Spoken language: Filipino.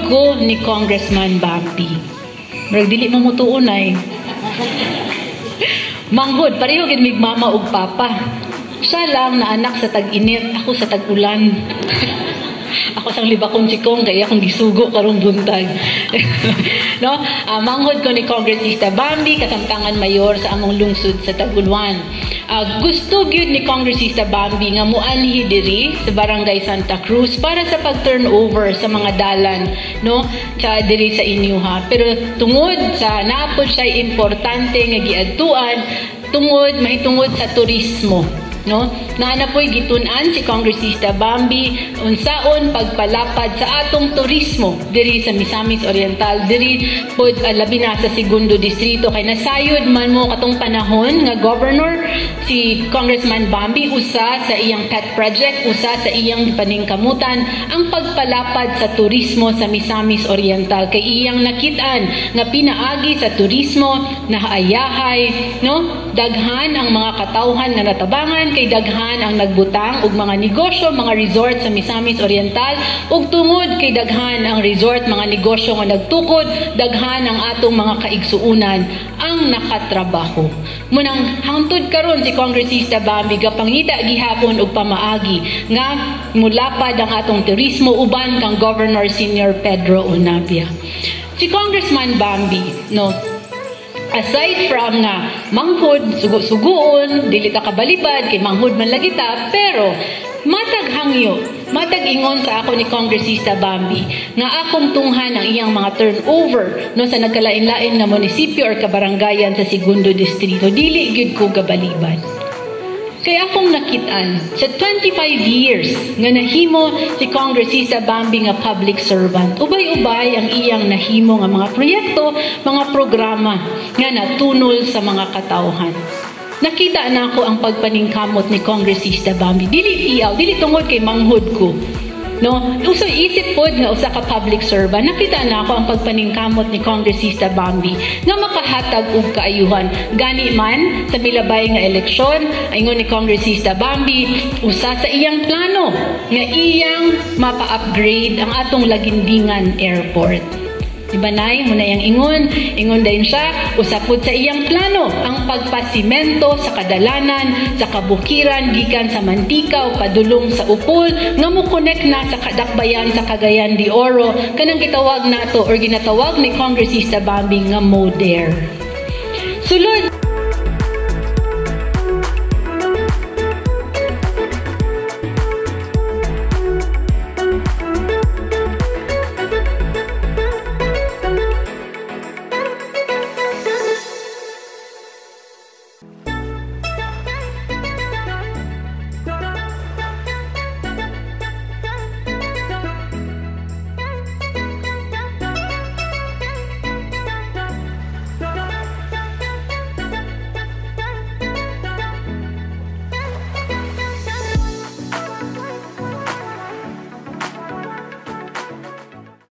ko ni Congressman Bambi. Murag dili mo mutuon ay. Manghod, pareho gid mig mama ug papa. Siya lang na anak sa tag-init, ako sa tag-ulan. Ako sang libakong chikong, kaya akong gisugo karong buntag. No? Manghod ko ni Congressista Bambi, kasamtangan mayor sa among lungsod sa Taguluan. Gusto gyud ni Congressista Bambi nga muanhi diri sa Barangay Santa Cruz para sa pag-turnover sa mga dalan, no, sa diri sa inyo ha. Pero tungod sa naapod siya importante nga giadtuan, mahitungod sa turismo, no, na po'y gitun-an si Congressista Bambi unsaon pagpalapad sa atong turismo diri sa Misamis Oriental, diri pod labi na sa segundo distrito, kay nasayod man mo katong panahon nga governor si Congressman Bambi usa sa iyang pet project, usa sa iyang paningkamutan ang pagpalapad sa turismo sa Misamis Oriental, kay iyang nakit-an nga pinaagi sa turismo nahaayahay, no, daghan ang mga katawhan na natabangan, kay daghan ang nagbutang og mga negosyo, mga resort sa Misamis Oriental, ug tungod kay daghan ang resort, mga negosyo nga nagtukod, daghan ang atong mga kaigsuunan ang nakatrabaho. Munang hangtod karon si Congressista Bambi gapangita gihapon og pamaagi nga mulapad ang atong turismo uban kang Governor Senior Pedro Onabia. Si Congressman Bambi, no, aside from nga manghod, sugo-sugoon, dili ta kabalibad, kay manghod man lagi ta, pero matag hangyo, matag ingon sa ako ni Congressista Bambi nga akong tunghan ang iyang mga turnover no sa nagkalain-lain nga munisipyo or kabarangayan sa segundo distrito, dili gyud ko gabalibad. Kaya akong nakit-an sa 25 years nga nahimo si Congressista Bambi nga public servant, ubay-ubay ang iyang nahimo nga mga proyekto, mga programa nga natunol sa mga katawhan. Nakita na ako ang pagpaningkamot ni Congressista Bambi. Dili iyaw, dili tungod kay manghod ko. No, usoy isip pod nga usa ka public servant, nakita na ako ang pagpaningkamot ni Congressista Bambi nga makahatag og kaayuhan gani man sa milabay nga eleksyon. Ingon ni Congressista Bambi usa sa iyang plano nga iyang mapa-upgrade ang atong Lagindingan Airport. Diba nay, muna yung ingon din siya, usapod sa iyang plano, ang pagpasimento sa kadalanan, sa kabukiran, gikan sa Mantika o padulong sa Upol, nga mo connect na sa kadakbayan sa Cagayan de Oro, kanang gitawag nato or ginatawag ni Congressista Bambi nga MODER. Sulod